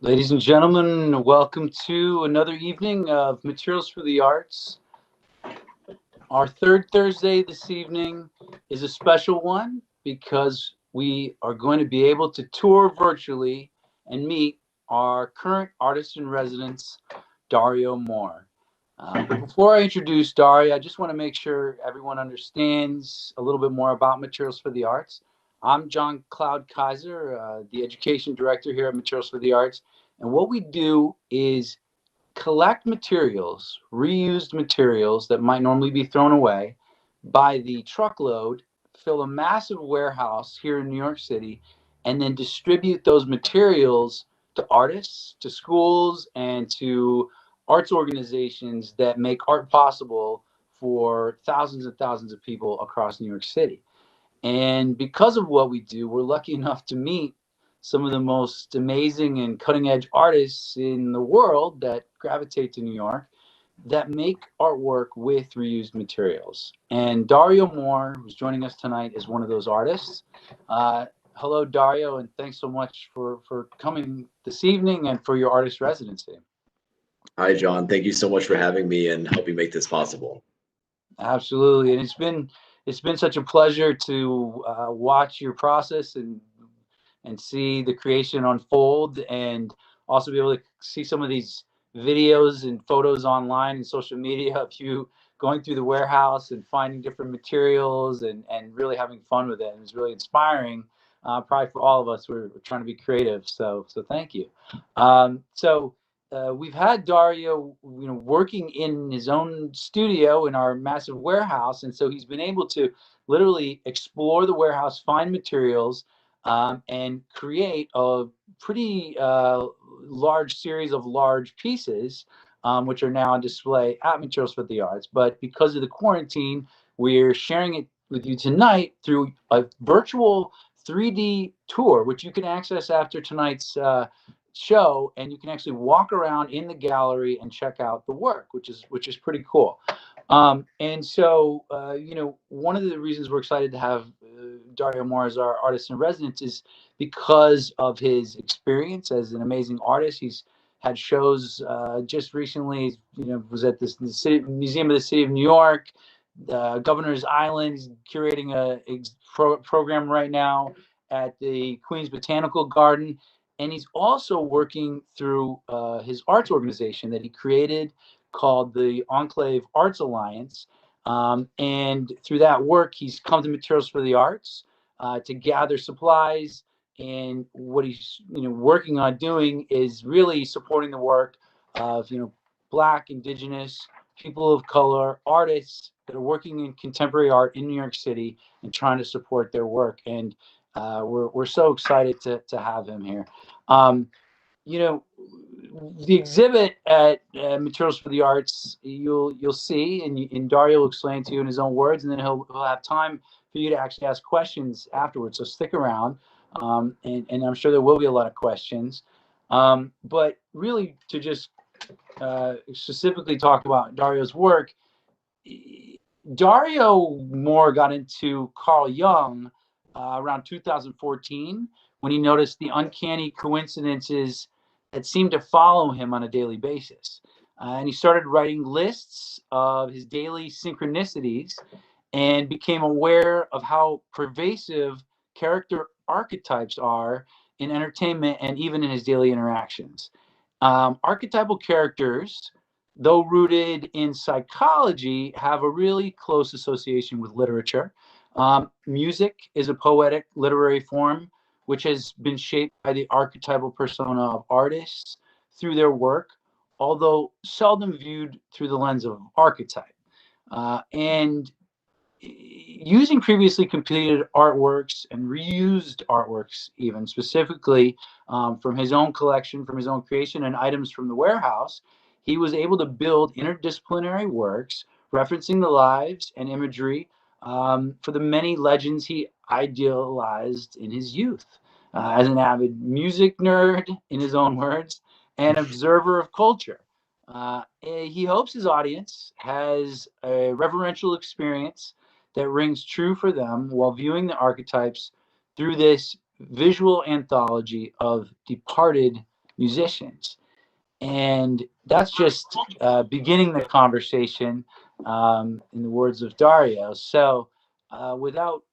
Ladies and gentlemen, welcome to another evening of Materials for the Arts. Our third Thursday this evening is a special one because we are going to be able to tour virtually and meet our current artist in residence, Dario Mohr. But before I introduce Dario, I just want to make sure everyone understands a little bit more about Materials for the Arts. I'm John Cloud Kaiser, the education director here at Materials for the Arts. And what we do is collect materials, reused materials that might normally be thrown away by the truckload, fill a massive warehouse here in New York City, and then distribute those materials to artists, to schools, and to arts organizations that make art possible for thousands and thousands of people across New York City. And because of what we do, we're lucky enough to meet some of the most amazing and cutting edge artists in the world that gravitate to New York that make artwork with reused materials. And Dario Mohr, who's joining us tonight, is one of those artists. Hello, Dario, and thanks so much for coming this evening and for your artist residency. Hi, John. Thank you so much for having me and helping make this possible. Absolutely, and it's been such a pleasure to watch your process and see the creation unfold, and also be able to see some of these videos and photos online and social media of you going through the warehouse and finding different materials and really having fun with it. And it's really inspiring, probably for all of us. We're trying to be creative, so thank you. We've had Dario, working in his own studio in our massive warehouse, and so he's been able to literally explore the warehouse, find materials, and create a pretty large series of large pieces, which are now on display at Materials for the Arts. But because of the quarantine, we're sharing it with you tonight through a virtual 3D tour, which you can access after tonight's show, and you can actually walk around in the gallery and check out the work, which is pretty cool. One of the reasons we're excited to have Dario Mohr as our artist in residence is because of his experience as an amazing artist. He's had shows just recently. Was at the Museum of the City of New York, Governor's Island. He's curating a program right now at the Queens Botanical Garden, and he's also working through his arts organization that he created called the Enclave Arts Alliance. And through that work, he's come to Materials for the Arts to gather supplies. And what he's working on doing is really supporting the work of Black, Indigenous, people of color, artists that are working in contemporary art in New York City and trying to support their work. And we're so excited to have him here. Um, the exhibit at Materials for the Arts, you'll see, and Dario will explain to you in his own words, and then he'll have time for you to actually ask questions afterwards. So stick around, and I'm sure there will be a lot of questions. But really, to just specifically talk about Dario's work, Dario Mohr got into Carl Jung around 2014 when he noticed the uncanny coincidences that seemed to follow him on a daily basis. And he started writing lists of his daily synchronicities and became aware of how pervasive character archetypes are in entertainment and even in his daily interactions. Archetypal characters, though rooted in psychology, have a really close association with literature. Music is a poetic literary form which has been shaped by the archetypal persona of artists through their work, although seldom viewed through the lens of archetype. And using previously completed artworks and reused artworks, even specifically from his own collection, from his own creation, and items from the warehouse, he was able to build interdisciplinary works referencing the lives and imagery for the many legends he idealized in his youth. As an avid music nerd, in his own words, and observer of culture, he hopes his audience has a reverential experience that rings true for them while viewing the archetypes through this visual anthology of departed musicians. And that's just beginning the conversation, in the words of Dario. So without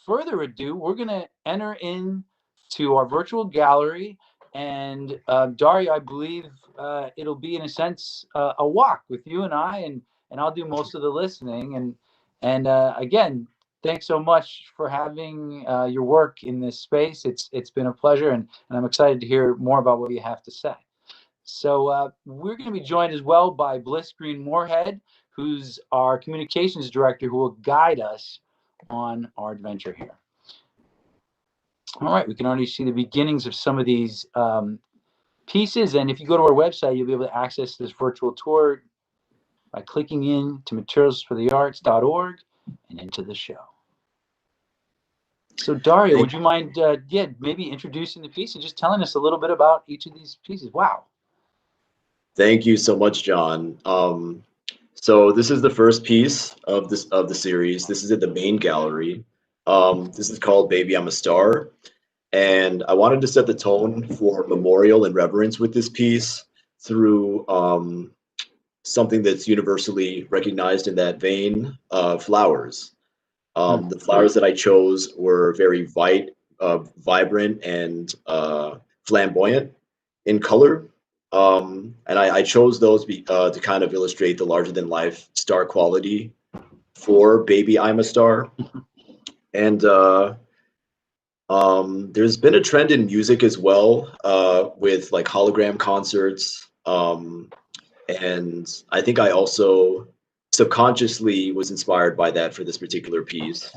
further ado, we're going to enter into our virtual gallery. And Dario, I believe it'll be, in a sense, a walk with you and I, and I'll do most of the listening. And again, thanks so much for having your work in this space. It's been a pleasure, and I'm excited to hear more about what you have to say. So we're going to be joined as well by Bliss Green Moorhead, who's our communications director, who will guide us on our adventure here. All right, we can already see the beginnings of some of these pieces. And if you go to our website, you'll be able to access this virtual tour by clicking in to materialsforthearts.org and into the show. So Dario, would you mind maybe introducing the piece and just telling us a little bit about each of these pieces? Wow. Thank you so much, John. So this is the first piece of the series. This is in the main gallery. This is called Baby, I'm a Star. And I wanted to set the tone for memorial and reverence with this piece through something that's universally recognized in that vein, flowers. The flowers that I chose were very vibrant and flamboyant in color. And I chose those to kind of illustrate the larger than life star quality for Baby, I'm a Star. And there's been a trend in music as well, with like hologram concerts. And I think I also subconsciously was inspired by that for this particular piece,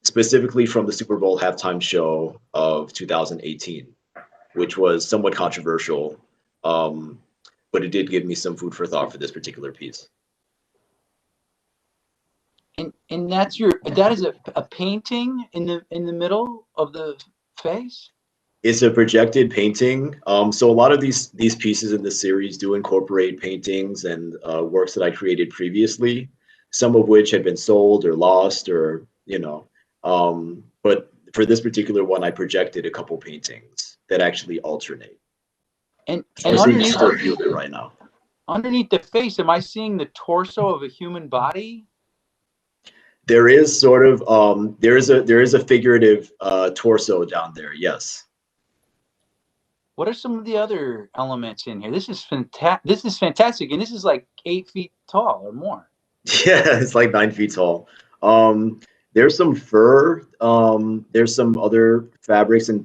specifically from the Super Bowl halftime show of 2018, which was somewhat controversial, but it did give me some food for thought for this particular piece. And that is a painting in the middle of the face? It's a projected painting. So a lot of these pieces in the series do incorporate paintings and works that I created previously, some of which had been sold or lost, or but for this particular one, I projected a couple paintings that actually alternate. And underneath it right now. Underneath the face, am I seeing the torso of a human body? There is sort of there is a figurative torso down there. Yes. What are some of the other elements in here? This is fantastic, and this is like 8 feet tall or more. Yeah, it's like 9 feet tall. There's some fur. There's some other fabrics and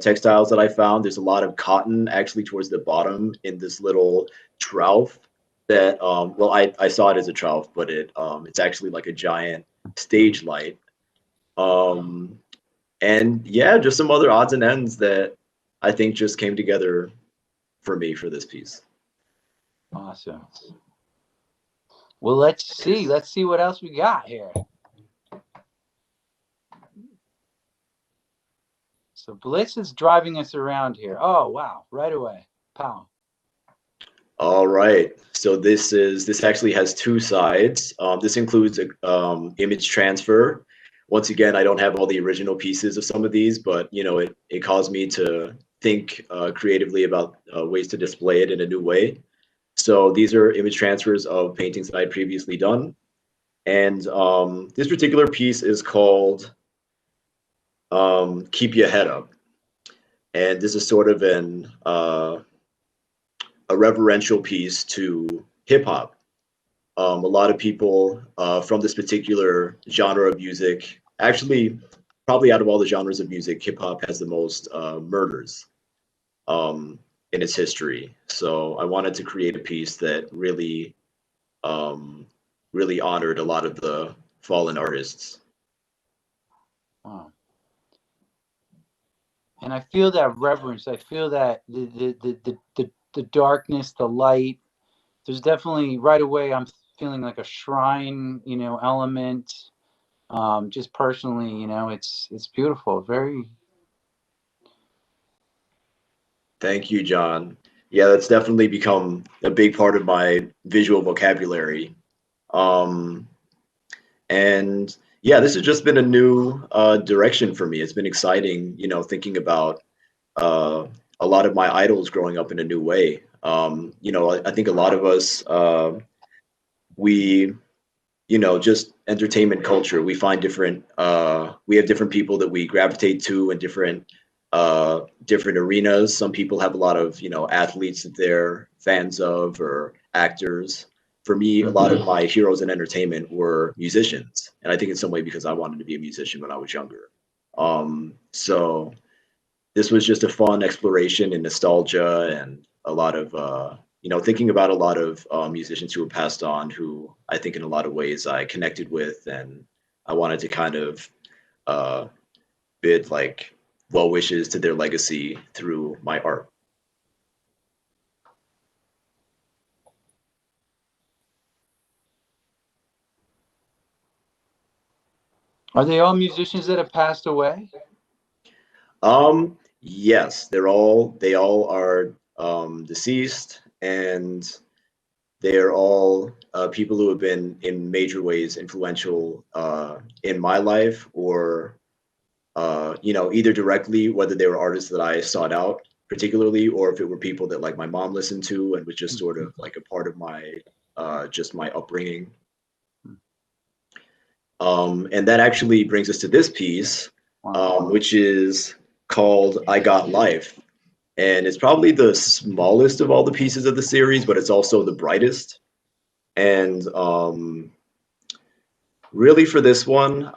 textiles that I found. There's a lot of cotton actually towards the bottom in this little trough that well, I saw it as a trough, but it's actually like a giant stage light. And yeah, just some other odds and ends that I think just came together for me for this piece. Awesome. Well, let's see what else we got here. So Bliss is driving us around here. Oh, wow. Right away. Pow. All right. So this actually has two sides. This includes image transfer. Once again, I don't have all the original pieces of some of these, but it caused me to think creatively about ways to display it in a new way. So these are image transfers of paintings that I had previously done. And this particular piece is called Keep Your Head Up. And this is sort of a reverential piece to hip hop. A lot of people from this particular genre of music, actually, probably out of all the genres of music, hip hop has the most murders in its history. So I wanted to create a piece that really, really honored a lot of the fallen artists. Wow. And I feel that reverence. I feel that the darkness, the light. There's definitely right away I'm feeling like a shrine, element. Just personally, it's beautiful. Very. Thank you, John. Yeah, that's definitely become a big part of my visual vocabulary. And yeah, this has just been a new direction for me. It's been exciting, thinking about a lot of my idols growing up in a new way. You know, I think a lot of us, we, you know, just entertainment culture, we find different, we have different people that we gravitate to in different arenas. Some people have a lot of, you know, athletes that they're fans of, or actors. For me, a lot of my heroes in entertainment were musicians, and I think in some way because I wanted to be a musician when I was younger. So this was just a fun exploration in nostalgia and a lot of you know, thinking about a lot of musicians who have passed on, who I think in a lot of ways I connected with, and I wanted to kind of uh, bid like well wishes to their legacy through my art. Are they all musicians that have passed away? Yes, they all are deceased, and they're all people who have been in major ways influential in my life, or you know, either directly, whether they were artists that I sought out particularly, or if it were people that like my mom listened to and was just sort of like a part of my just my upbringing. And that actually brings us to this piece, Wow. which is called "I Got Life." And it's probably the smallest of all the pieces of the series, but it's also the brightest. And really, for this one,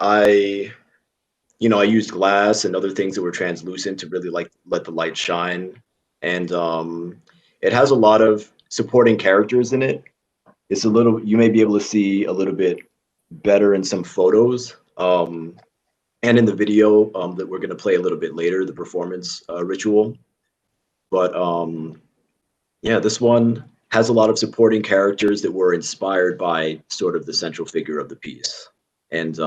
you know, I used glass and other things that were translucent to really like let the light shine. And it has a lot of supporting characters in it. It's a little, you may be able to see a little bit better in some photos. And in the video that we're going to play a little bit later, the performance ritual. But yeah, this one has a lot of supporting characters that were inspired by sort of the central figure of the piece. And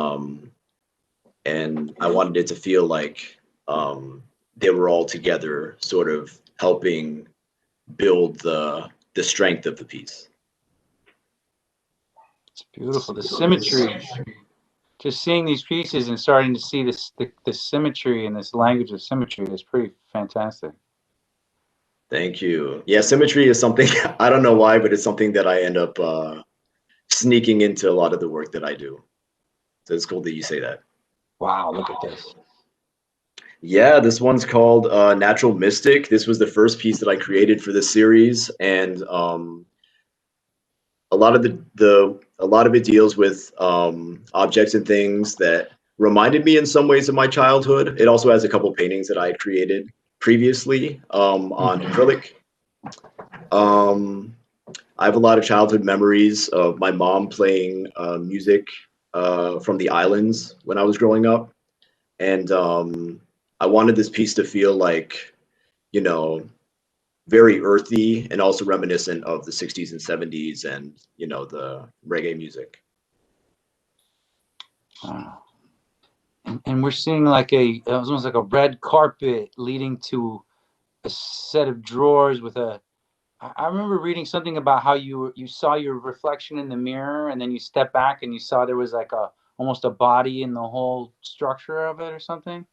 I wanted it to feel like they were all together, sort of helping build the strength of the piece. It's beautiful. The symmetry. Just seeing these pieces and starting to see the symmetry and this language of symmetry is pretty fantastic. Thank you. Yeah, symmetry is something I don't know why, but it's something that I end up sneaking into a lot of the work that I do. So it's cool that you say that. Wow, look at this. Yeah, this one's called Natural Mystic. This was the first piece that I created for this series, and a lot of a lot of it deals with objects and things that reminded me in some ways of my childhood. It also has a couple paintings that I had created previously on acrylic. I have a lot of childhood memories of my mom playing music from the islands when I was growing up, and I wanted this piece to feel like, you know, very earthy and also reminiscent of the 60s and 70s and, you know, the reggae music. Wow. And we're seeing like it was almost like a red carpet leading to a set of drawers with a. I remember reading something about how you saw your reflection in the mirror and then you step back and you saw there was like a almost a body in the whole structure of it or something.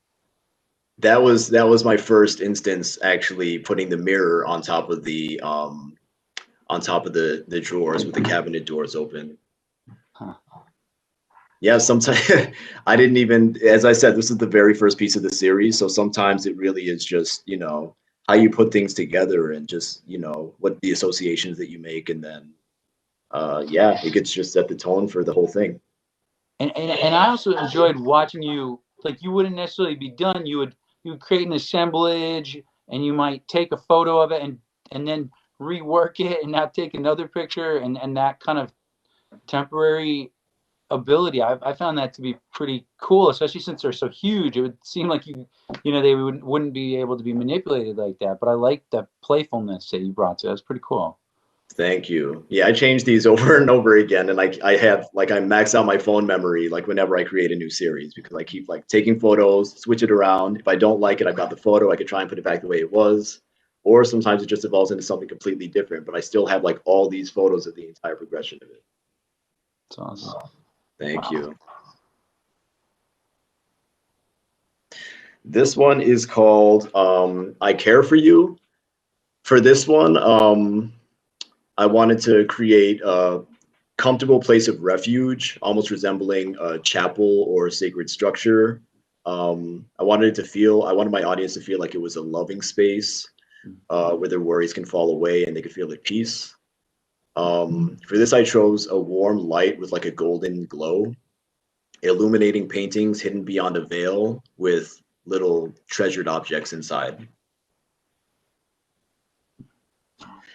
That was my first instance, actually putting the mirror on top of the drawers with the cabinet doors open. Huh. Yeah, sometimes I didn't even, as I said, this is the very first piece of the series. So sometimes it really is just, you know, how you put things together and just, you know, what the associations that you make. And then, yeah, it gets just set the tone for the whole thing. And I also enjoyed watching you. Like you wouldn't necessarily be done. You would create an assemblage and you might take a photo of it and then rework it and now take another picture and that kind of temporary ability. I found that to be pretty cool, especially since they're so huge. It would seem like you know they wouldn't be able to be manipulated like that. But I like the playfulness that you brought to it. It's pretty cool. Thank you. Yeah, I change these over and over again, and I have like I max out my phone memory like whenever I create a new series because I keep like taking photos, switch it around. If I don't like it, I've got the photo. I could try and put it back the way it was, or sometimes it just evolves into something completely different. But I still have like all these photos of the entire progression of it. It's awesome. Thank Wow. you. This one is called I Care for You. For this one, I wanted to create a comfortable place of refuge, almost resembling a chapel or a sacred structure. I wanted my audience to feel like it was a loving space where their worries can fall away and they could feel at peace. For this, I chose a warm light with like a golden glow, illuminating paintings hidden beyond a veil with little treasured objects inside.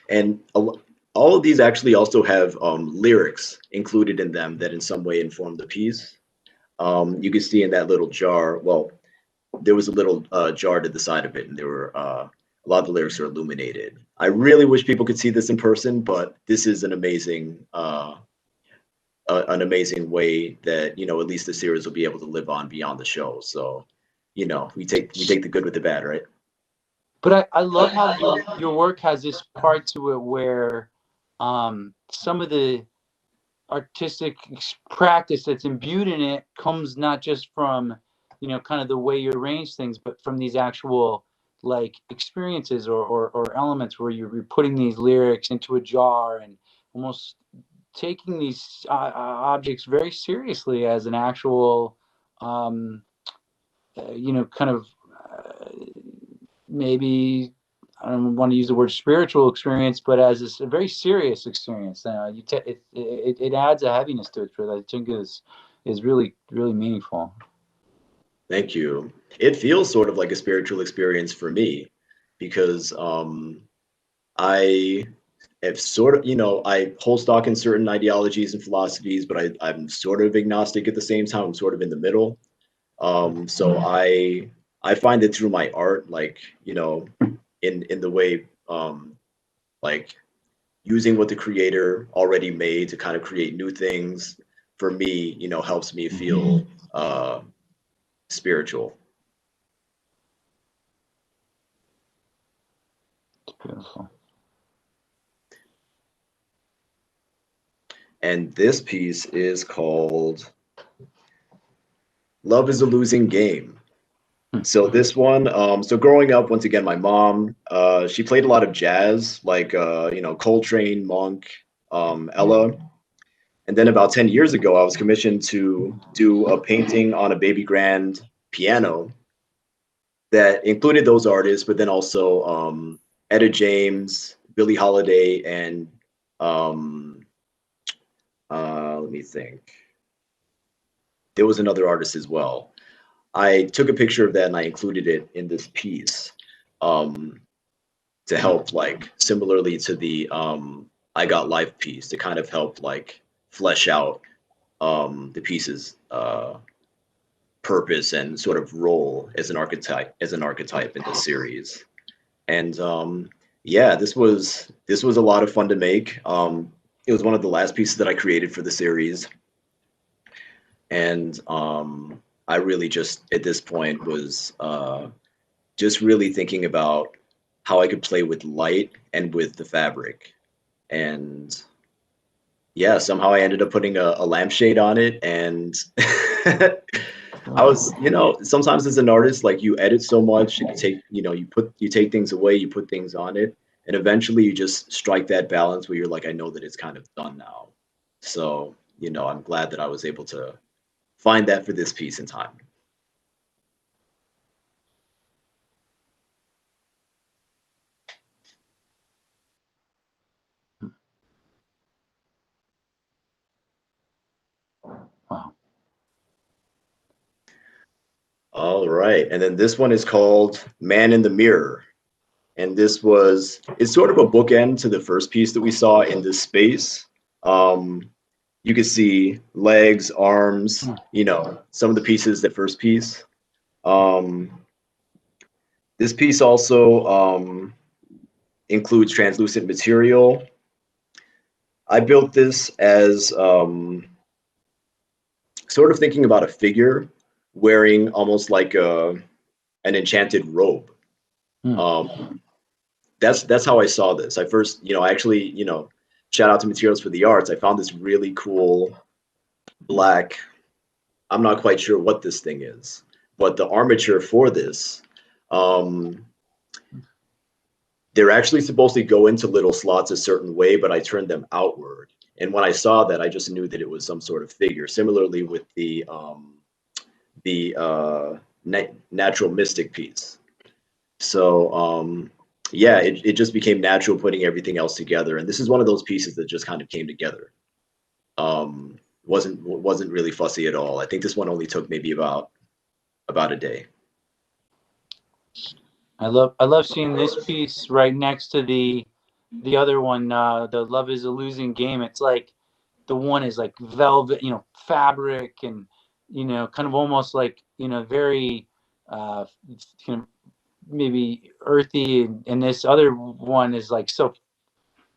And all of these actually also have lyrics included in them that in some way inform the piece. You can see in that little jar, well, there was a little jar to the side of it, and there were a lot of the lyrics are illuminated. I really wish people could see this in person, but this is an amazing way that, you know, at least the series will be able to live on beyond the show. So, you know, we take the good with the bad, right? But I love how your work has this part to it where some of the artistic practice that's imbued in it comes not just from, you know, kind of the way you arrange things, but from these actual like experiences or elements where you're putting these lyrics into a jar and almost taking these objects very seriously as an actual, you know, kind of maybe I don't want to use the word spiritual experience, but as a very serious experience. It adds a heaviness to it that I think is really meaningful. Thank you. It feels sort of like a spiritual experience for me because I have sort of, you know, I hold stock in certain ideologies and philosophies, but I'm sort of agnostic at the same time. I'm sort of in the middle. So I find it through my art, like, you know, in the way like using what the creator already made to kind of create new things for me, you know, helps me feel spiritual. It's beautiful. And this piece is called Love is a Losing Game. So this one, so growing up, once again, my mom, she played a lot of jazz, like, you know, Coltrane, Monk, Ella. And then about 10 years ago, I was commissioned to do a painting on a baby grand piano that included those artists, but then also Etta James, Billie Holiday, and let me think. There was another artist as well. I took a picture of that and I included it in this piece to help, like, similarly to the I Got Life piece, to kind of help like flesh out the piece's purpose and sort of role as an archetype in the series. And yeah, this was a lot of fun to make. It was one of the last pieces that I created for the series, and I really just at this point was just really thinking about how I could play with light and with the fabric. And yeah, somehow I ended up putting a lampshade on it, and I was, you know, sometimes as an artist, like, you edit so much, and you take, you know, you take things away, you put things on it, and eventually you just strike that balance where you're like, I know that it's kind of done now. So, you know, I'm glad that I was able to find that for this piece in time. Wow. All right, and then this one is called Man in the Mirror. And it's sort of a bookend to the first piece that we saw in this space. You can see legs, arms, you know, some of the pieces, that first piece. This piece also includes translucent material. I built this as sort of thinking about a figure wearing almost like an enchanted robe. That's how I saw this. I first, you know, I actually, you know, shout out to Materials for the Arts. I found this really cool black, I'm not quite sure what this thing is, but the armature for this, um, they're actually supposed to go into little slots a certain way, but I turned them outward. And when I saw that, I just knew that it was some sort of figure. Similarly with the natural mystic piece. So yeah, it just became natural putting everything else together. And this is one of those pieces that just kind of came together. Wasn't really fussy at all. I think this one only took maybe about a day. I love seeing this piece right next to the other one, the Love is a Losing Game. It's like the one is like velvet, fabric, and kind of almost like very kind of maybe earthy, and this other one is like so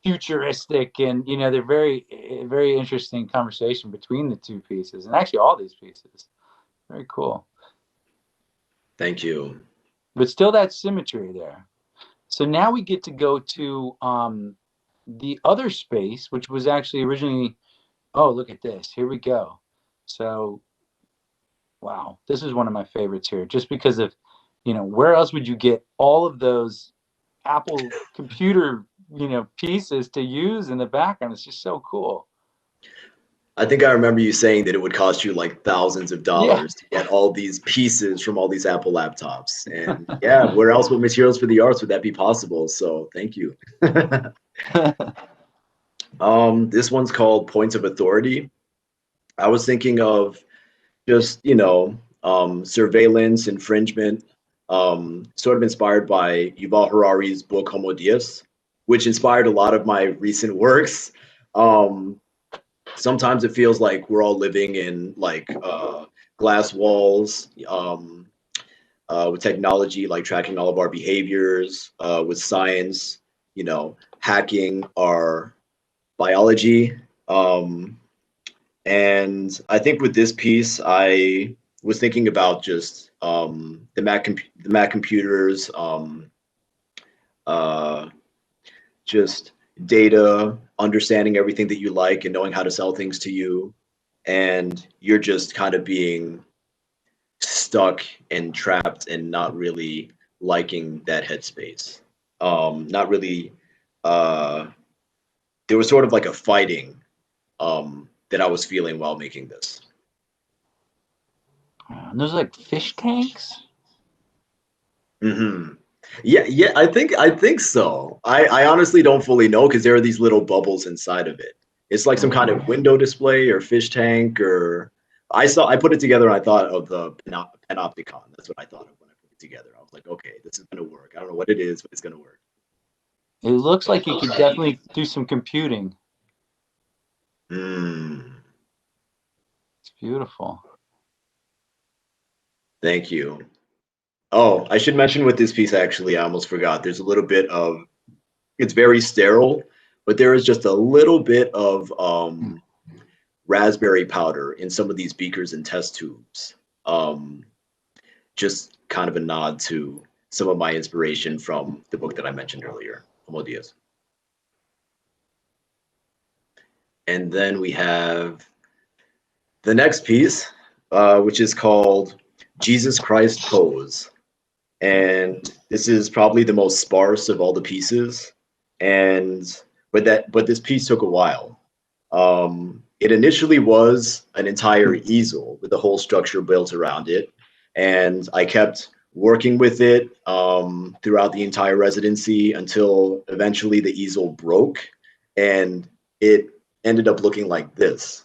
futuristic, and they're very interesting conversation between the two pieces, and actually all these pieces. Very cool. Thank you. But still that symmetry there. So now we get to go to the other space, which was actually originally, oh, look at this. Here we go. So, wow, this is one of my favorites here, just because of, where else would you get all of those Apple computer, pieces to use in the background? It's just so cool. I think I remember you saying that it would cost you like thousands of dollars to get all these pieces from all these Apple laptops. And yeah, where else with materials for the arts would that be possible? So thank you. This one's called Points of Authority. I was thinking of just, surveillance, infringement, sort of inspired by Yuval Harari's book Homo Deus, which inspired a lot of my recent works. Sometimes it feels like we're all living in like glass walls with technology, like tracking all of our behaviors, with science, hacking our biology. And I think with this piece, I was thinking about just the Mac computers, just data, understanding everything that you like and knowing how to sell things to you. And you're just kind of being stuck and trapped and not really liking that headspace. Not really, there was sort of like a fighting that I was feeling while making this. And those are like fish tanks. Mm-hmm. Yeah, I think so. I honestly don't fully know because there are these little bubbles inside of it. It's like some kind of window display or fish tank, or I put it together and I thought of the panopticon. That's what I thought of when I put it together. I was like, okay, this is gonna work. I don't know what it is, but it's gonna work. It looks like you could definitely do some computing. Mm, It's beautiful. thank you. Oh, I should mention with this piece, actually, I almost forgot. There's a little bit of, it's very sterile, but there is just a little bit of raspberry powder in some of these beakers and test tubes. Just kind of a nod to some of my inspiration from the book that I mentioned earlier, Homo Deus. And then we have the next piece, which is called Jesus Christ Pose. And this is probably the most sparse of all the pieces. But this piece took a while. It initially was an entire easel with the whole structure built around it, and I kept working with it throughout the entire residency until eventually the easel broke, and it ended up looking like this.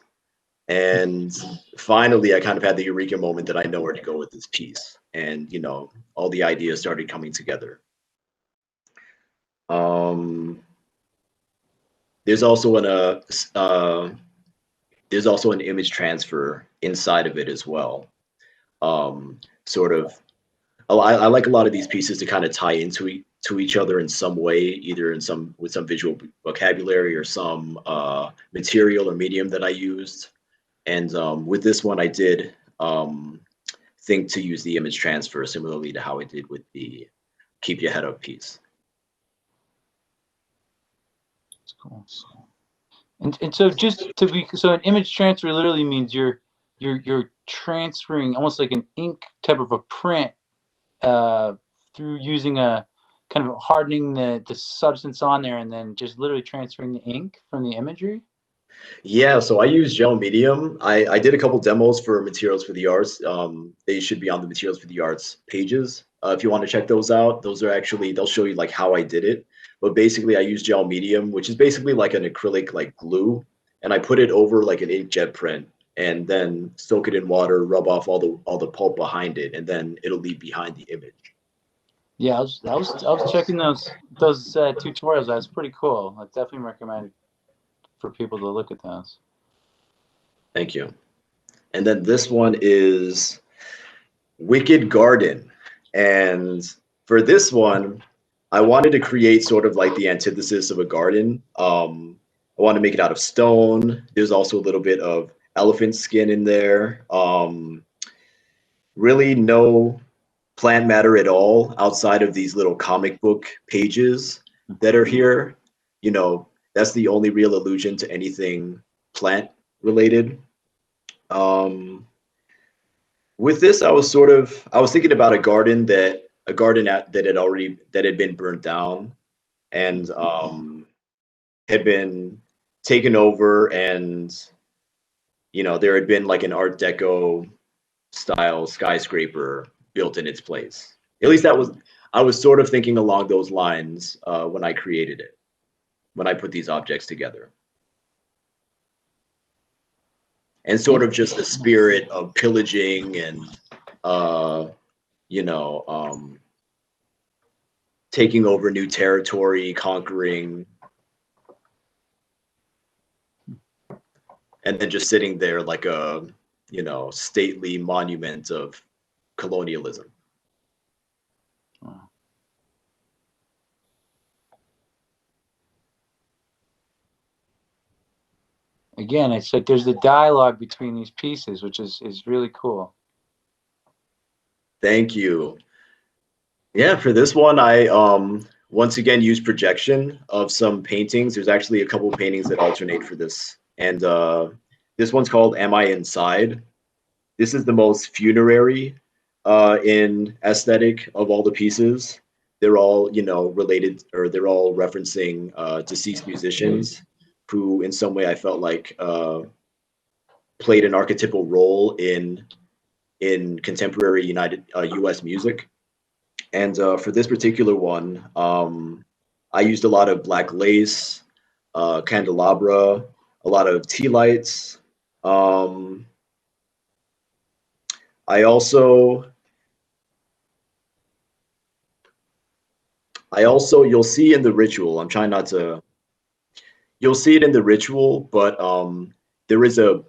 And finally, I kind of had the eureka moment that I know where to go with this piece, and all the ideas started coming together. There's also an image transfer inside of it as well. Sort of, I like a lot of these pieces to kind of tie into each other in some way, either with some visual vocabulary or some material or medium that I used. And with this one, I did think to use the image transfer similarly to how I did with the Keep Your Head Up piece. That's cool. And so just to be, so an image transfer literally means you're transferring almost like an ink type of a print through using a kind of hardening the substance on there and then just literally transferring the ink from the imagery? Yeah, so I use gel medium. I did a couple demos for materials for the arts. They should be on the materials for the arts pages. If you want to check those out, those are actually, they'll show you like how I did it. But basically I use gel medium, which is basically like an acrylic like glue, and I put it over like an inkjet print and then soak it in water, rub off all the pulp behind it, and then it'll leave behind the image. Yeah, I was checking those tutorials. That was pretty cool. I definitely recommend for people to look at those. Thank you. And then this one is Wicked Garden. And for this one, I wanted to create sort of like the antithesis of a garden. I want to make it out of stone. There's also a little bit of elephant skin in there. Really no plant matter at all outside of these little comic book pages that are here. You know, that's the only real allusion to anything plant related. With this, I was thinking about a garden that had been burnt down and had been taken over, and there had been like an Art Deco style skyscraper built in its place. At least I was sort of thinking along those lines when I created it, when I put these objects together. And sort of just the spirit of pillaging and taking over new territory, conquering, and then just sitting there like a stately monument of colonialism. Wow. Again, it's like there's the dialogue between these pieces, which is really cool. Thank you. Yeah, for this one, I once again used projection of some paintings. There's actually a couple of paintings that alternate for this. And this one's called Am I Inside? This is the most funerary in aesthetic of all the pieces. They're all, related, or they're all referencing deceased musicians who in some way I felt like played an archetypal role in contemporary US music. And for this particular one, I used a lot of black lace, candelabra, a lot of tea lights. I also, you'll see in the ritual, I'm trying not to, you'll see it in the ritual, but there is a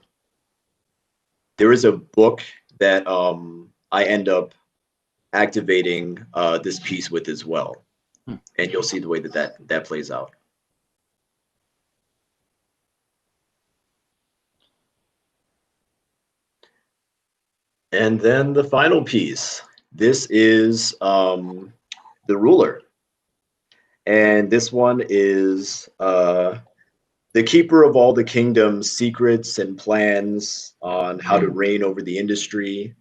book that I end up activating this piece with as well. And you'll see the way that plays out. And then the final piece. This is the ruler. And this one is the keeper of all the kingdom's secrets and plans on how to reign over the industry.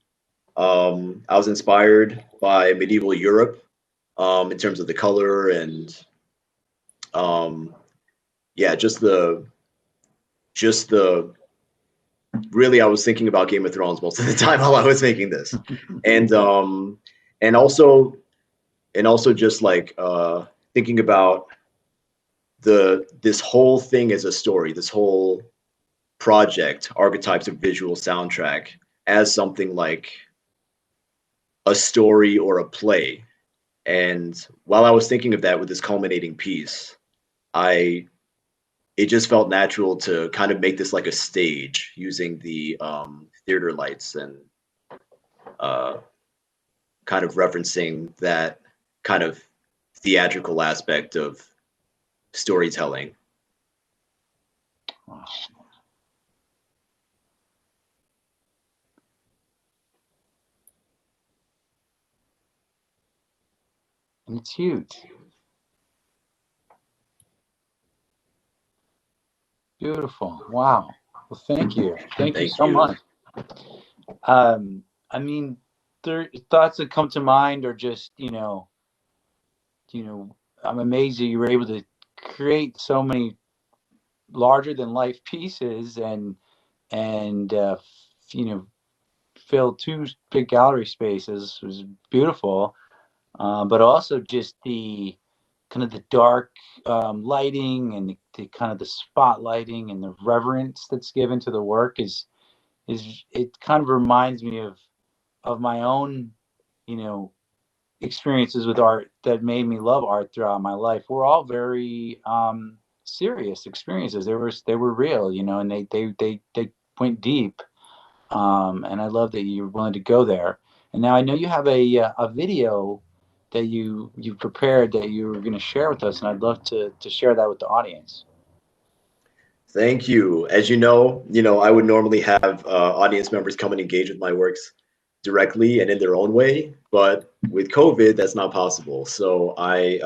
I was inspired by medieval Europe in terms of the color and yeah, just the really, I was thinking about Game of Thrones most of the time while I was making this, and also just like thinking about this whole thing as a story, this whole project, Archetypes of Visual Soundtrack, as something like a story or a play. And while I was thinking of that with this culminating piece, it just felt natural to kind of make this like a stage using the theater lights and kind of referencing that kind of theatrical aspect of storytelling. Wow. And it's huge. Beautiful. Wow. Well, thank you. Thank you so much. I mean, thoughts that come to mind are just, I'm amazed that you were able to create so many larger than life pieces and you know fill two big gallery spaces. It was beautiful, but also just the kind of the dark lighting and the kind of the spotlighting and the reverence that's given to the work is it kind of reminds me of my own, you know, experiences with art that made me love art throughout my life. Were all very serious experiences. They were real, and they went deep. And I love that you're willing to go there. And now I know you have a video that you prepared that you were going to share with us, and I'd love to share that with the audience. Thank you. As I would normally have audience members come and engage with my works directly and in their own way, but with COVID, that's not possible. So I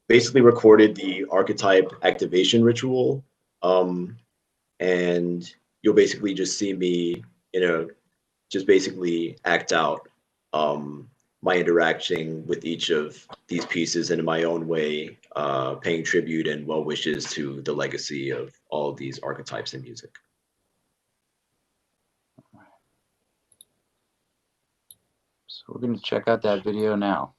basically recorded the archetype activation ritual, um, and you'll basically just see me, just basically act out um, my interaction with each of these pieces in my own way, paying tribute and well wishes to the legacy of all of these archetypes in music. So we're going to check out that video now.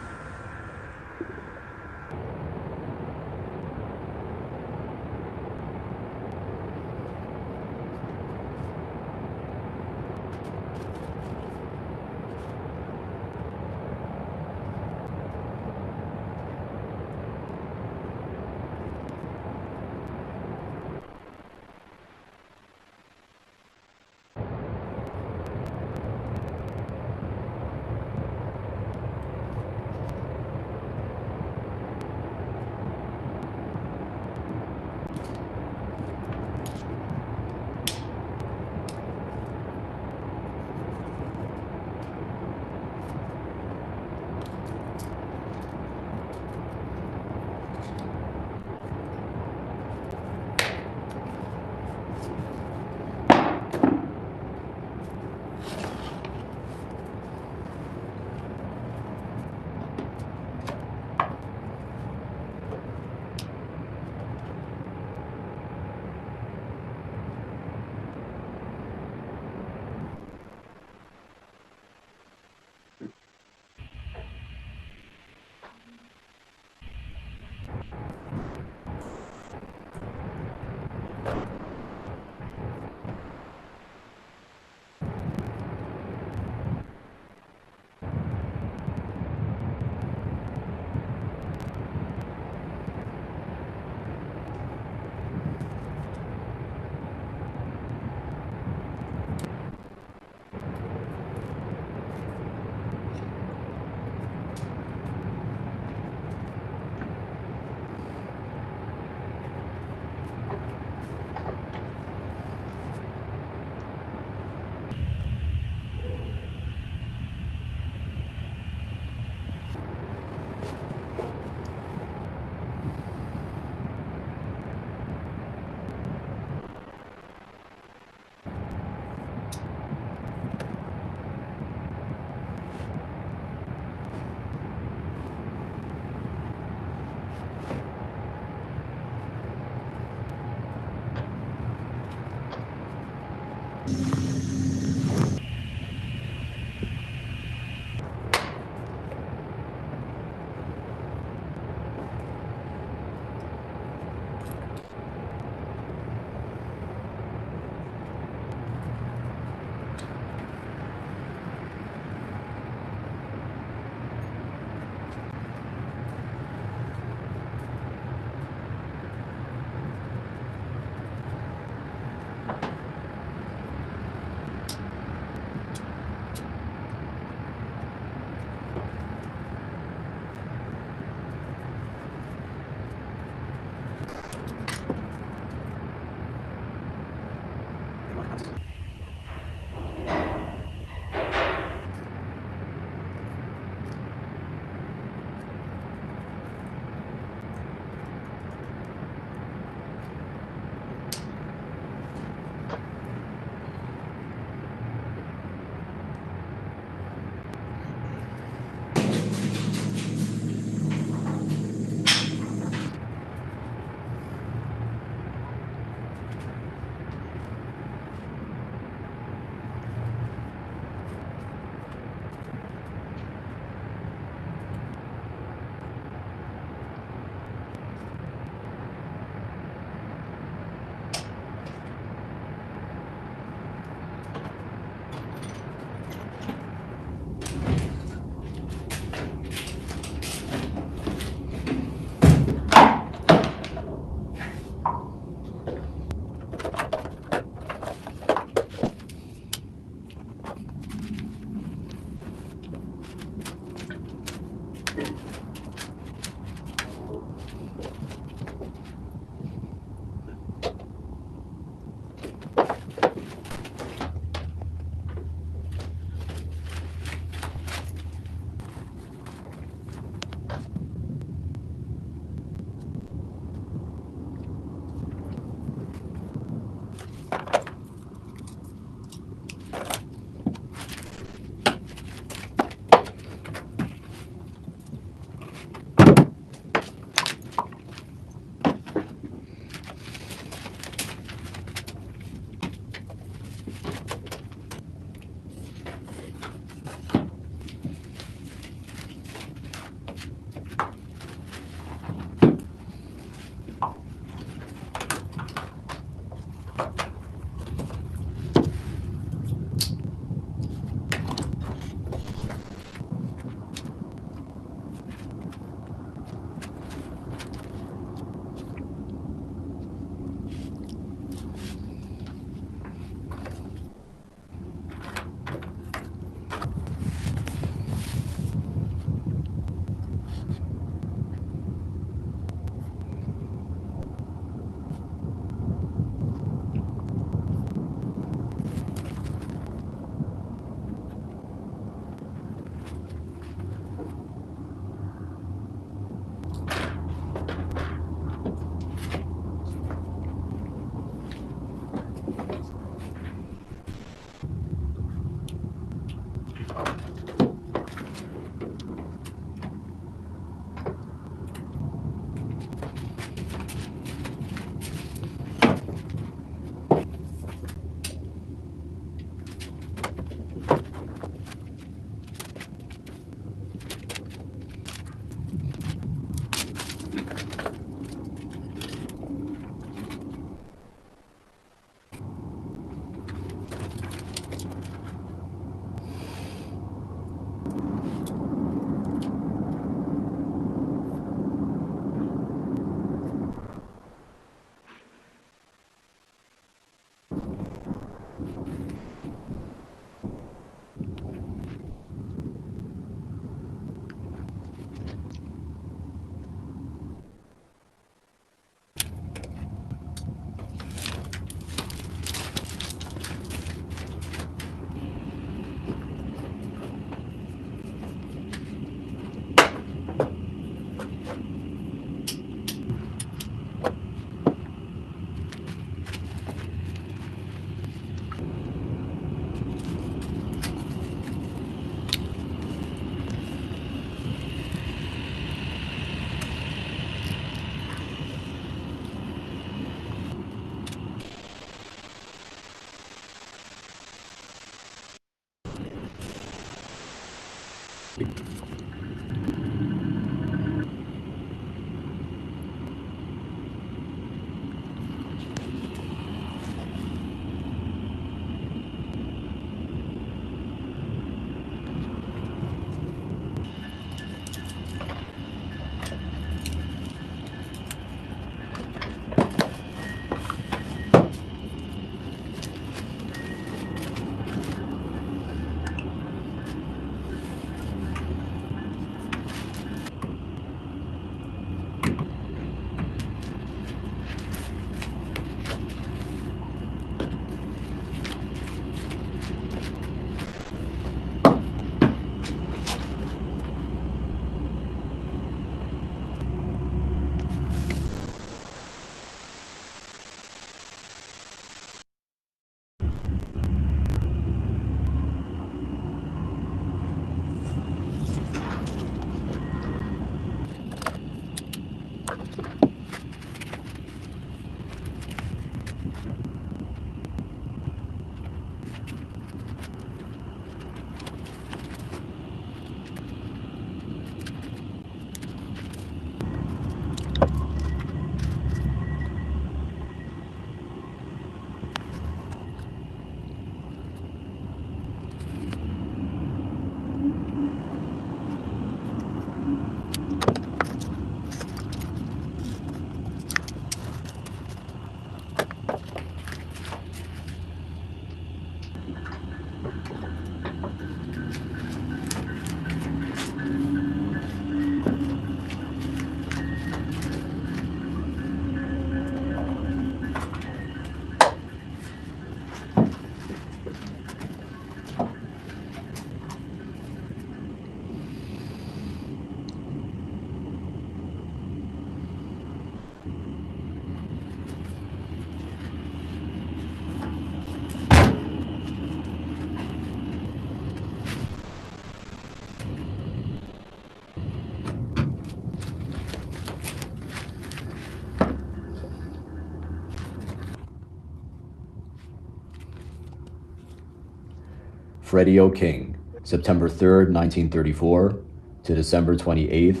Freddie O. King, September 3rd, 1934 to December 28th,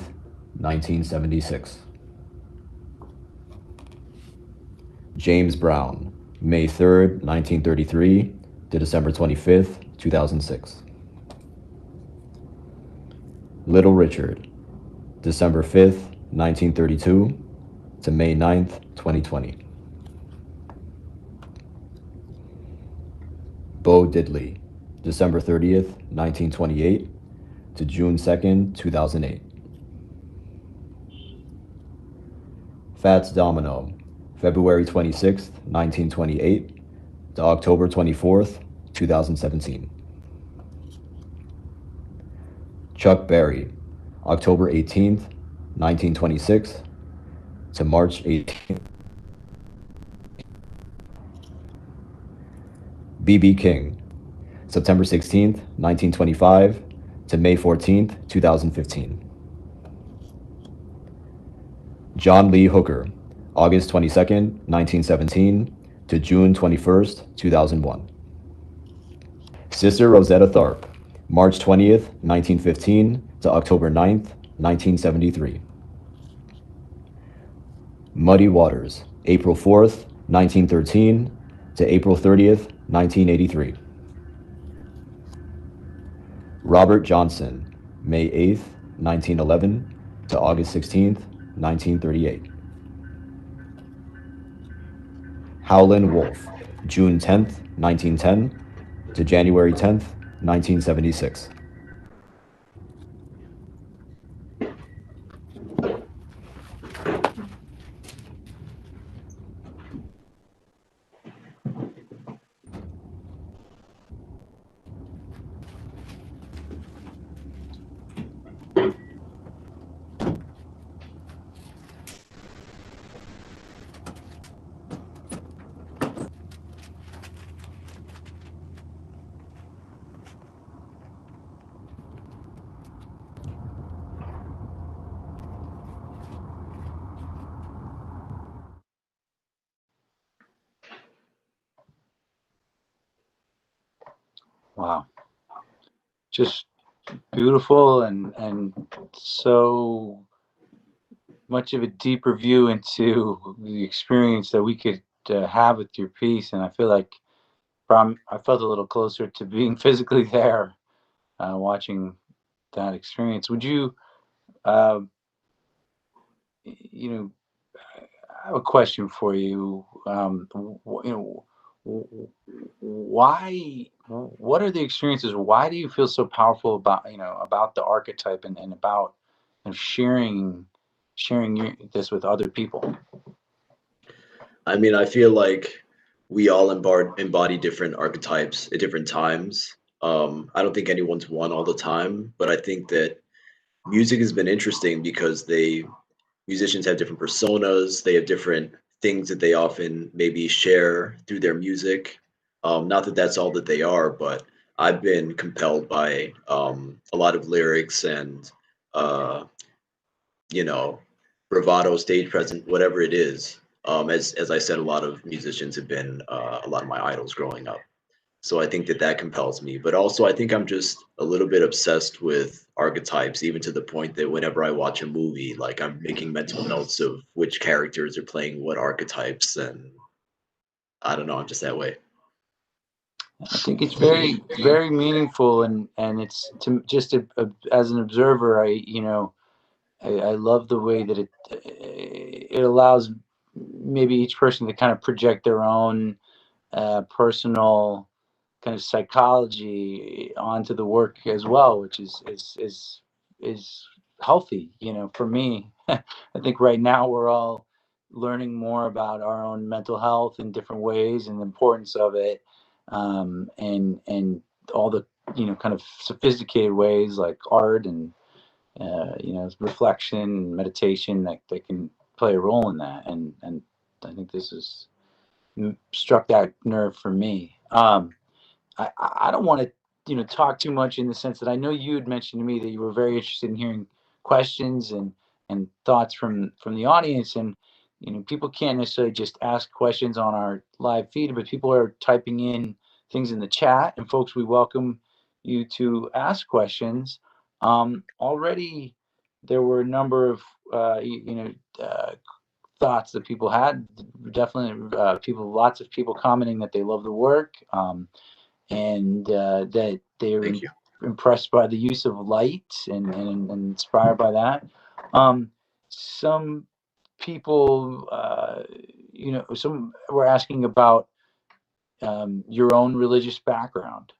1976. James Brown, May 3rd, 1933 to December 25th, 2006. Little Richard, December 5th, 1932 to May 9th, 2020. Bo Diddley, December 30th, 1928 to June 2nd, 2008. Fats Domino, February 26th, 1928 to October 24th, 2017. Chuck Berry, October 18th, 1926 to March 18th. B.B. King, September 16th, 1925 to May 14th, 2015. John Lee Hooker, August 22nd, 1917 to June 21st, 2001. Sister Rosetta Tharpe, March 20th, 1915 to October 9th, 1973. Muddy Waters, April 4th, 1913 to April 30th, 1983. Robert Johnson, May 8th, 1911 to August 16th, 1938. Howlin' Wolf, June 10th, 1910 to January 10th, 1976. Wow. Just beautiful and so much of a deeper view into the experience that we could have with your piece. And I feel like I felt a little closer to being physically there, watching that experience. Would you, uh, you know, I have a question for you. Why? What are the experiences? Why do you feel so powerful about about the archetype and about sharing this with other people? I mean, I feel like we all embody different archetypes at different times. I don't think anyone's one all the time, but I think that music has been interesting because musicians have different personas, they have different things that they often maybe share through their music. Not that that's all that they are, but I've been compelled by a lot of lyrics and uh, you know, bravado, stage presence, whatever it is. As I said, a lot of musicians have been a lot of my idols growing up. So I think that that compels me. But also, I think I'm just a little bit obsessed with archetypes, even to the point that whenever I watch a movie, like I'm making mental notes of which characters are playing what archetypes, and I don't know, I'm just that way. I think it's very meaningful, and it's as an observer, I love the way that it allows maybe each person to kind of project their own personal kind of psychology onto the work as well, which is healthy. For me, I think right now we're all learning more about our own mental health in different ways and the importance of it, and all the kind of sophisticated ways like art and reflection and meditation that can play a role in that. And I think this has struck that nerve for me. I don't want to talk too much in the sense that I know you had mentioned to me that you were very interested in hearing questions and thoughts from the audience. And people can't necessarily just ask questions on our live feed, but people are typing in things in the chat. And folks, we welcome you to ask questions. Already there were a number of thoughts that people had. Definitely, lots of people commenting that they love the work, and that they were impressed by the use of light and inspired by that. Some people, some were asking about your own religious background.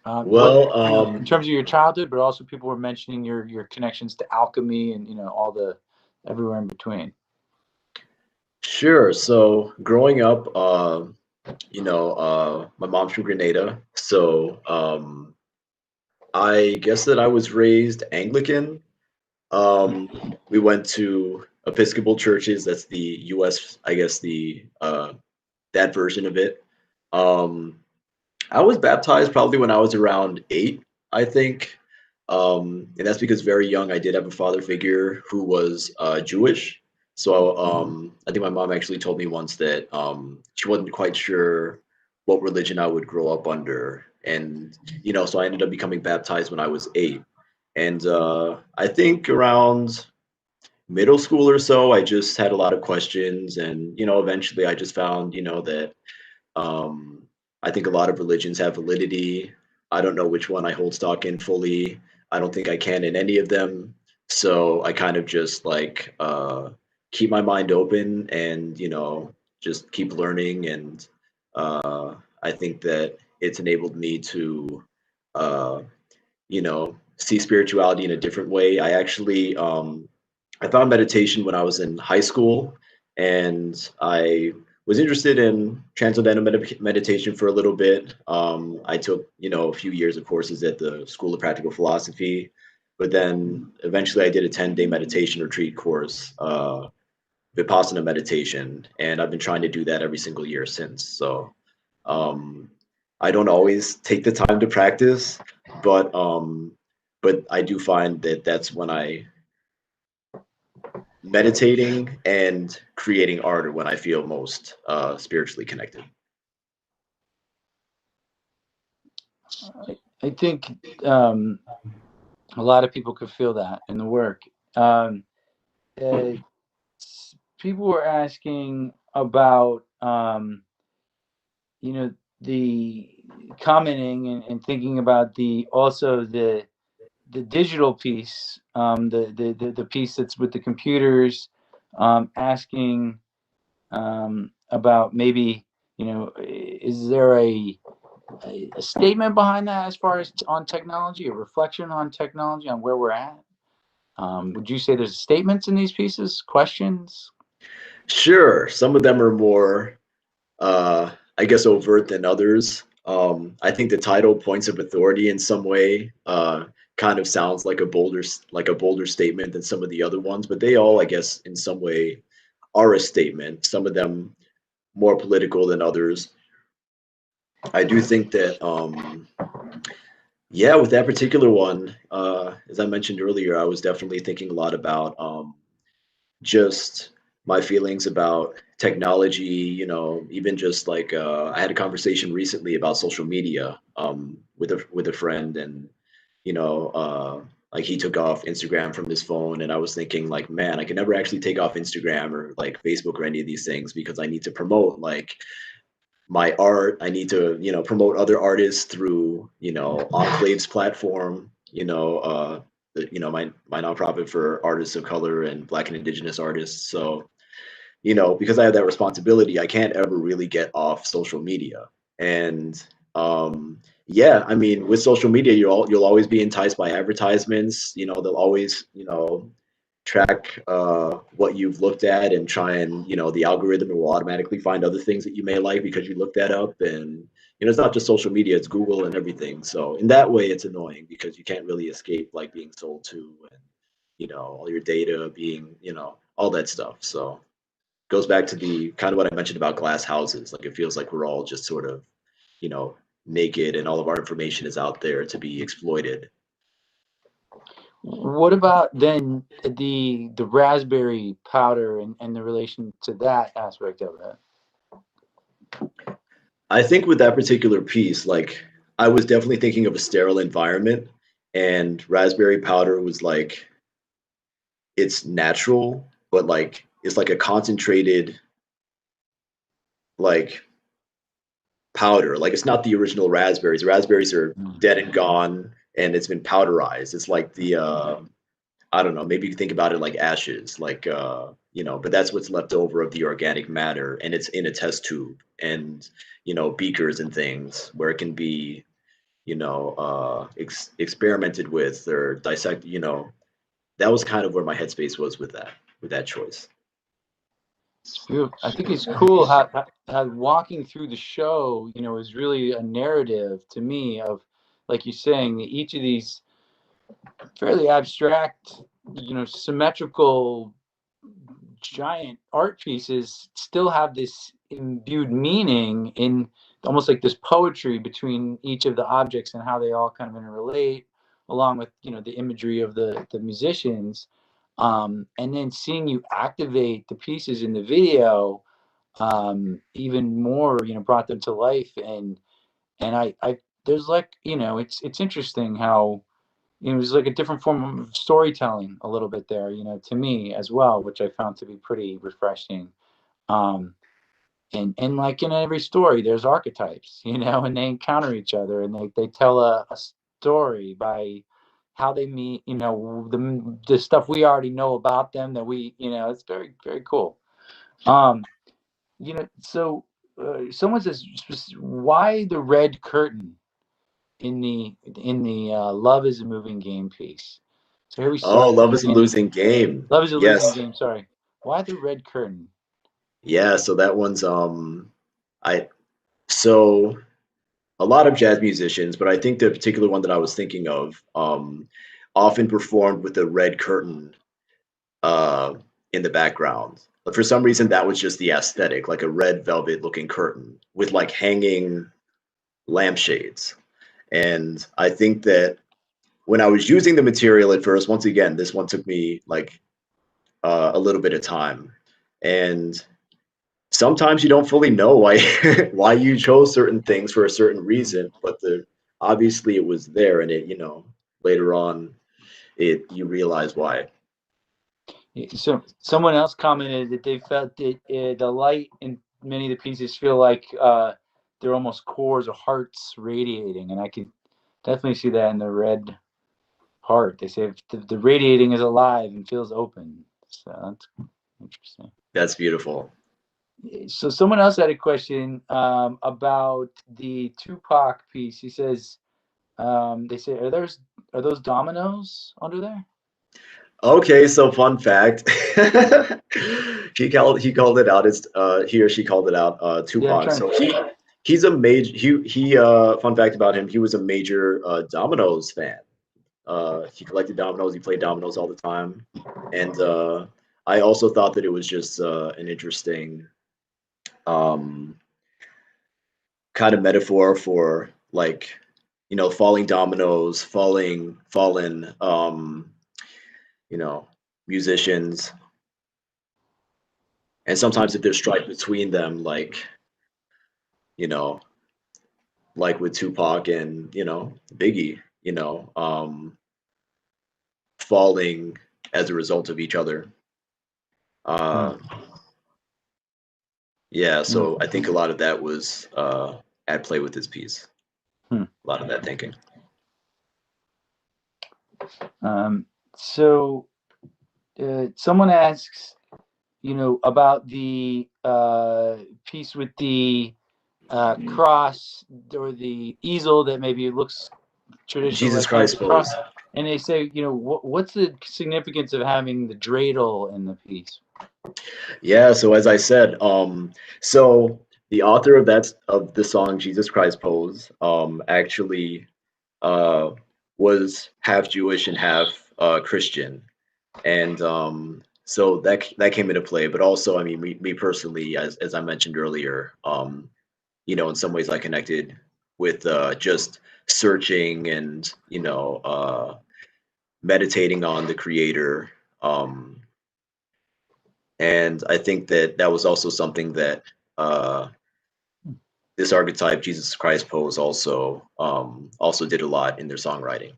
In terms of your childhood, but also people were mentioning your connections to alchemy and all the everywhere in between. Sure. So growing up, my mom's from Grenada, so I guess that I was raised Anglican. We went to Episcopal churches. That's the U.S., I guess the that version of it. I was baptized probably when I was around 8, I think. And that's because very young I did have a father figure who was Jewish. So I think my mom actually told me once that she wasn't quite sure what religion I would grow up under. And, so I ended up becoming baptized when I was 8. And I think around middle school or so, I just had a lot of questions. And, eventually I just found, that I think a lot of religions have validity. I don't know which one I hold stock in fully. I don't think I can in any of them. So I kind of just like keep my mind open and, just keep learning. And I think that it's enabled me to, see spirituality in a different way. I actually, I found meditation when I was in high school, and I was interested in transcendental meditation for a little bit. I took, a few years of courses at the School of Practical Philosophy, but then eventually I did a 10-day meditation retreat course, Vipassana meditation, and I've been trying to do that every single year since. So I don't always take the time to practice, but I do find that that's when meditating and creating art are when I feel most spiritually connected. I think a lot of people could feel that in the work. People were asking about, the commenting and thinking about the digital piece, the piece that's with the computers, asking about maybe, is there a statement behind that as far as on technology, a reflection on technology, on where we're at? Would you say there's statements in these pieces, questions? Sure. Some of them are more, I guess, overt than others. I think the title "Points of Authority" in some way kind of sounds like a bolder statement than some of the other ones, but they all, I guess, in some way are a statement. Some of them more political than others. I do think that, yeah, with that particular one, as I mentioned earlier, I was definitely thinking a lot about just my feelings about technology, even just like I had a conversation recently about social media with a friend, and like he took off Instagram from his phone, and I was thinking like, man, I can never actually take off Instagram or like Facebook or any of these things because I need to promote like my art. I need to, promote other artists through, Enclave's platform, my nonprofit for artists of color and Black and Indigenous artists. So, because I have that responsibility, I can't ever really get off social media. And yeah, I mean, with social media, you'll always be enticed by advertisements. They'll always, track what you've looked at and try and, the algorithm will automatically find other things that you may like because you looked that up. And, it's not just social media, it's Google and everything. So in that way, it's annoying because you can't really escape like being sold to and, all your data being, all that stuff. So goes back to the kind of what I mentioned about glass houses. Like it feels like we're all just sort of, naked and all of our information is out there to be exploited. What about then the raspberry powder and the relation to that aspect of it? I think with that particular piece, like I was definitely thinking of a sterile environment, and raspberry powder was like it's natural, but like it's like a concentrated like powder. Like it's not the original raspberries. Raspberries are dead and gone, and it's been powderized. It's like the I don't know, maybe you think about it like ashes, like you know, but that's what's left over of the organic matter, and it's in a test tube and you know, beakers and things where it can be, you know, experimented with or dissected, you know. That was kind of where my headspace was with that choice. It's beautiful. I think it's cool how walking through the show, you know, is really a narrative to me of, like you're saying, each of these fairly abstract, you know, symmetrical giant art pieces still have this imbued meaning in almost like this poetry between each of the objects and how they all kind of interrelate, along with, you know, the imagery of the musicians. And then seeing you activate the pieces in the video, even more, you know, brought them to life. And I there's like, you know, it's interesting how, you know, it was like a different form of storytelling a little bit there, you know, to me as well, which I found to be pretty refreshing. Um, and like in every story, there's archetypes, you know, and they encounter each other and they tell a story by how they meet, you know, the stuff we already know about them that we, you know, it's very, very cool. Um, you know, so someone says, why the red curtain in the Love is a Moving Game piece? So here we Oh, start at the Love is a beginning. Losing Game. Love is a losing Yes. game. Sorry. Why the red curtain? Yeah, so that one's I so a lot of jazz musicians, but I think the particular one that I was thinking of often performed with a red curtain uh in the background. But for some reason that was just the aesthetic, like a red velvet looking curtain with like hanging lampshades. And I think that when I was using the material at first, once again, this one took me like a little bit of time. And sometimes you don't fully know why why you chose certain things for a certain reason, but the obviously it was there, and it, you know, later on it you realize why. So someone else commented that they felt that the light in many of the pieces feel like they're almost cores or hearts radiating, and I can definitely see that in the red heart. They say the radiating is alive and feels open. So that's interesting. That's beautiful. So someone else had a question about the Tupac piece. He says, they say, are those dominoes under there? Okay, so fun fact. He called it out. It's he or she called it out, Yeah, I'm Tupac. trying So to. he's a major he fun fact about him, he was a major dominoes fan. He collected dominoes, he played dominoes all the time. And I also thought that it was just an interesting um kind of metaphor for like, you know, falling dominoes, fallen you know, musicians. And sometimes if there's strife between them, like, you know, like with Tupac and, you know, Biggie, you know, falling as a result of each other. Hmm. Uh, yeah, so I think a lot of that was at play with this piece. Hmm. A lot of that thinking. So someone asks, you know, about the piece with the cross or the easel that maybe looks traditional, Jesus like kind of Christ the cross. pose. And they say, you know, what's the significance of having the dreidel in the piece? Yeah, so as I said, so the author of the song Jesus Christ Pose actually uh was half Jewish and half Christian. And so that came into play. But also, I mean, me personally, as I mentioned earlier, you know, in some ways I connected with just searching and, you know, meditating on the creator. And I think that that was also something that uh, this archetype, Jesus Christ pose, also did a lot in their songwriting.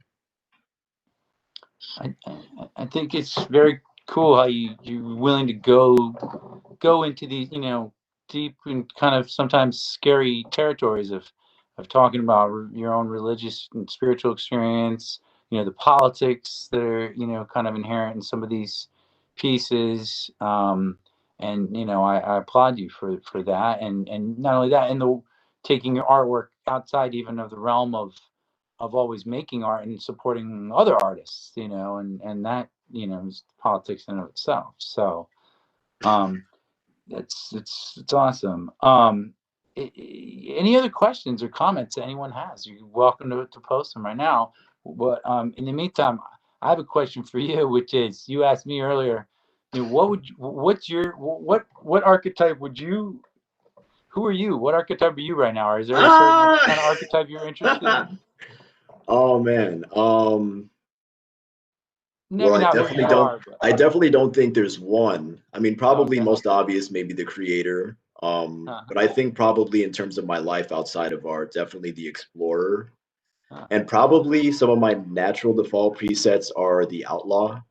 I think it's very cool how you're willing to go into these, you know, deep and kind of sometimes scary territories of talking about your own religious and spiritual experience, you know, the politics that are, you know, kind of inherent in some of these pieces. And you know, I applaud you for that, and not only that, and the taking your artwork outside even of the realm of always making art and supporting other artists, you know, and that, you know, is politics in and of itself. So it's awesome. Any other questions or comments that anyone has, you're welcome to post them right now. But in the meantime, I have a question for you, which is, you asked me earlier, you know, what archetype would you, who are you? What archetype are you right now? Or is there a certain kind of archetype you're interested in? Oh man. Maybe Well, not who you are, but I definitely don't think there's one. I mean, probably okay. most obvious, maybe the creator. But I think probably in terms of my life outside of art, definitely the explorer. And probably some of my natural default presets are the outlaw.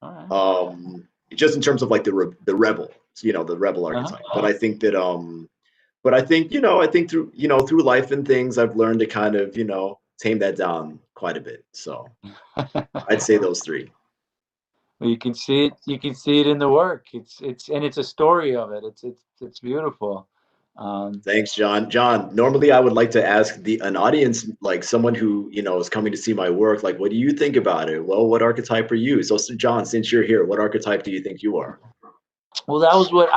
All right. Just in terms of like the rebel, you know, the rebel archetype. But I think that but I think, you know, I think through, you know, through life and things, I've learned to kind of, you know, tame that down quite a bit. So I'd say those three. Well, you can see it. You can see it in the work. It's a story of it. It's beautiful. Thanks, John. John, normally I would like to ask an audience, like someone who, you know, is coming to see my work, like, what do you think about it? Well, what archetype are you? So, John, since you're here, what archetype do you think you are? Well, that was what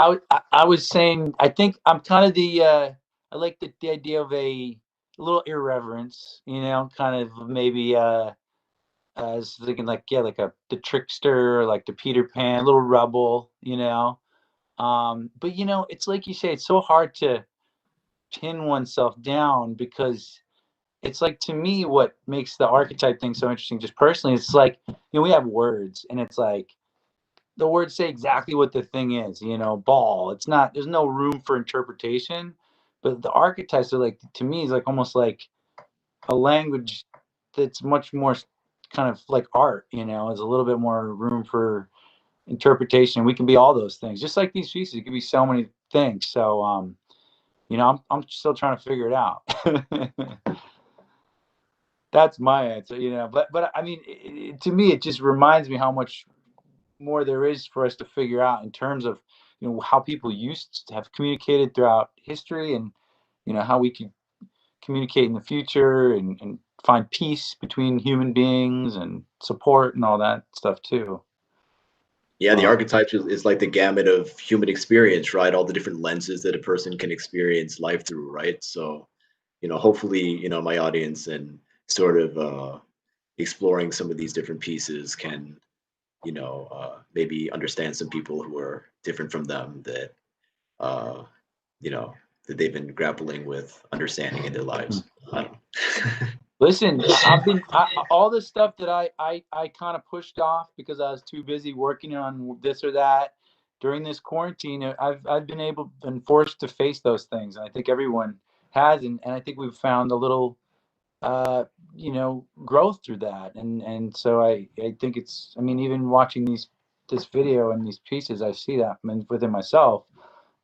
I was saying. I think I'm kind of the I like the idea of a little irreverence, you know, kind of maybe I was thinking like, yeah, like the trickster, like the Peter Pan, little rebel, you know. But you know, it's like you say, it's so hard to pin oneself down, because it's like, to me, what makes the archetype thing so interesting, just personally, it's like, you know, we have words, and it's like the words say exactly what the thing is, you know, ball. It's not, there's no room for interpretation. But the archetypes are like, to me, is like almost like a language that's much more kind of like art, you know, there's a little bit more room for interpretation. We can be all those things, just like these pieces. It could be so many things. So you know, I'm still trying to figure it out. That's my answer, you know. But I mean, to me, it just reminds me how much more there is for us to figure out in terms of, you know, how people used to have communicated throughout history, and you know, how we could communicate in the future, and find peace between human beings and support and all that stuff too. Yeah, the archetypes is like the gamut of human experience, right? All the different lenses that a person can experience life through, right? So, you know, hopefully, you know, my audience and sort of exploring some of these different pieces can, you know, maybe understand some people who are different from them, that, you know, that they've been grappling with understanding in their lives. I don't know. Listen, all the stuff that I kind of pushed off because I was too busy working on this or that during this quarantine. I've been forced to face those things, and I think everyone has, and I think we've found a little you know, growth through that, and so I think it's, I mean, even watching this video and these pieces, I see that within myself.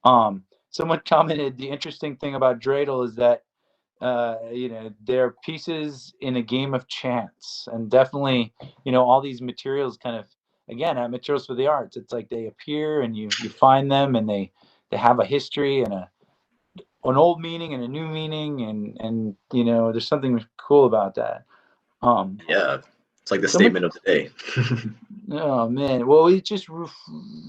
Someone commented, the interesting thing about Dreidel is that you know, they're pieces in a game of chance, and definitely, you know, all these materials kind of, again, materials for the arts. It's like they appear, and you find them, and they have a history and an old meaning and a new meaning, and you know, there's something cool about that. Yeah, it's like the Someone, statement of the day. oh man, well, it just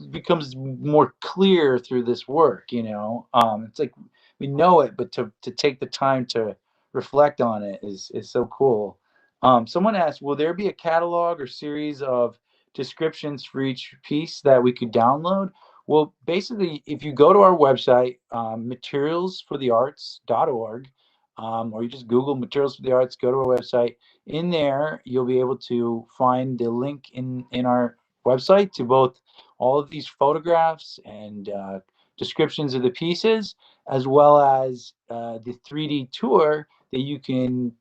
becomes more clear through this work, you know. It's like we know it, but to take the time to reflect on it is so cool. Someone asked, will there be a catalog or series of descriptions for each piece that we could download? Well, basically, if you go to our website, materialsforthearts.org, or you just Google Materials for the Arts, go to our website. In there, you'll be able to find the link in our website to both all of these photographs and descriptions of the pieces, as well as the 3D tour that you can,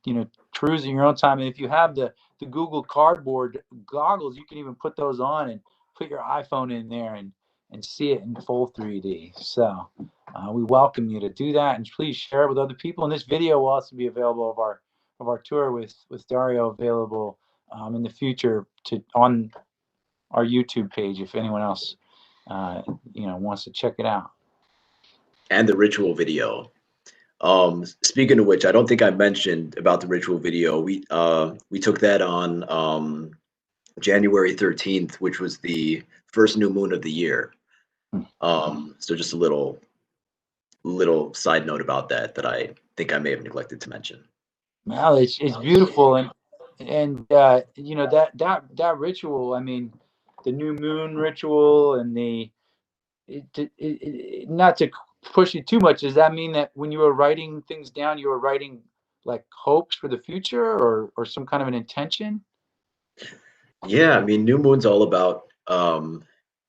peruse in your own time. And if you have the Google Cardboard goggles, you can even put those on and put your iPhone in there and see it in full 3D. So we welcome you to do that, and please share it with other people. And this video will also be available of our tour with Dario, available in the future on our YouTube page if anyone else wants to check it out. And the ritual video. Speaking of which, I don't think I mentioned about the ritual video. We took that on January 13th, which was the first new moon of the year. So just a little side note about that I think I may have neglected to mention. Well, it's beautiful, and that ritual. I mean, the new moon ritual and not to push it too much. Does that mean that when you were writing things down, you were writing like hopes for the future or some kind of an intention? Yeah, I mean, new moon's all about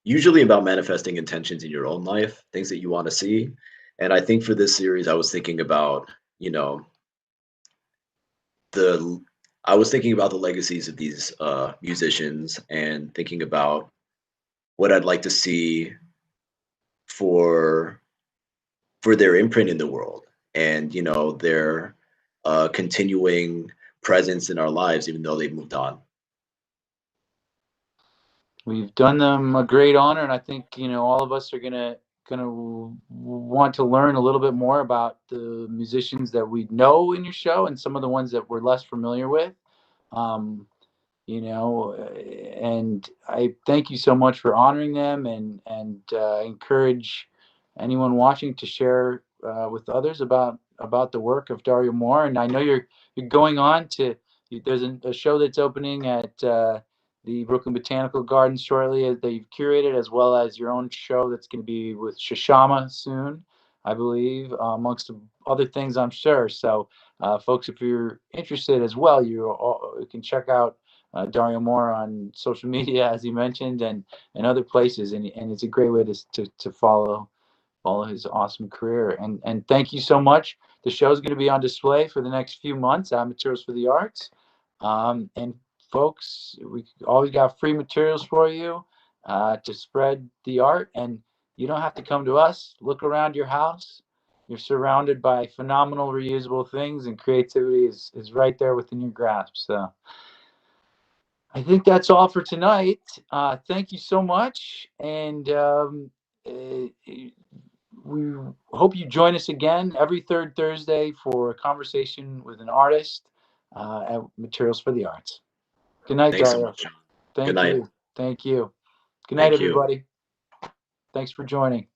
usually about manifesting intentions in your own life, things that you want to see. And I think for this series, I was thinking about, I was thinking about the legacies of these musicians and thinking about what I'd like to see for their imprint in the world and their continuing presence in our lives, even though they've moved on. We've done them a great honor, and I think all of us are gonna want to learn a little bit more about the musicians that we know in your show and some of the ones that we're less familiar with. And I thank you so much for honoring them, and encourage anyone watching to share with others about the work of Dario Mohr. And I know you're going on to, there's a show that's opening at the Brooklyn Botanical Gardens shortly that you've curated, as well as your own show that's going to be with Shashama soon, I believe, amongst other things, I'm sure. So folks, if you're interested as well, you can check out Dario Mohr on social media, as you mentioned, and other places, and it's a great way to follow his awesome career. And thank you so much. The show is going to be on display for the next few months at Materials for the Arts, and folks, we always got free materials for you to spread the art, and you don't have to come to us. Look around your house. You're surrounded by phenomenal reusable things, and creativity is right there within your grasp. So I think that's all for tonight. Thank you so much, and we hope you join us again every third Thursday for a conversation with an artist at Materials for the Arts. Good night, Thanks so Dario. much. Thank Good night. you. Thank you. Good night, Thank you. everybody. Thanks for joining.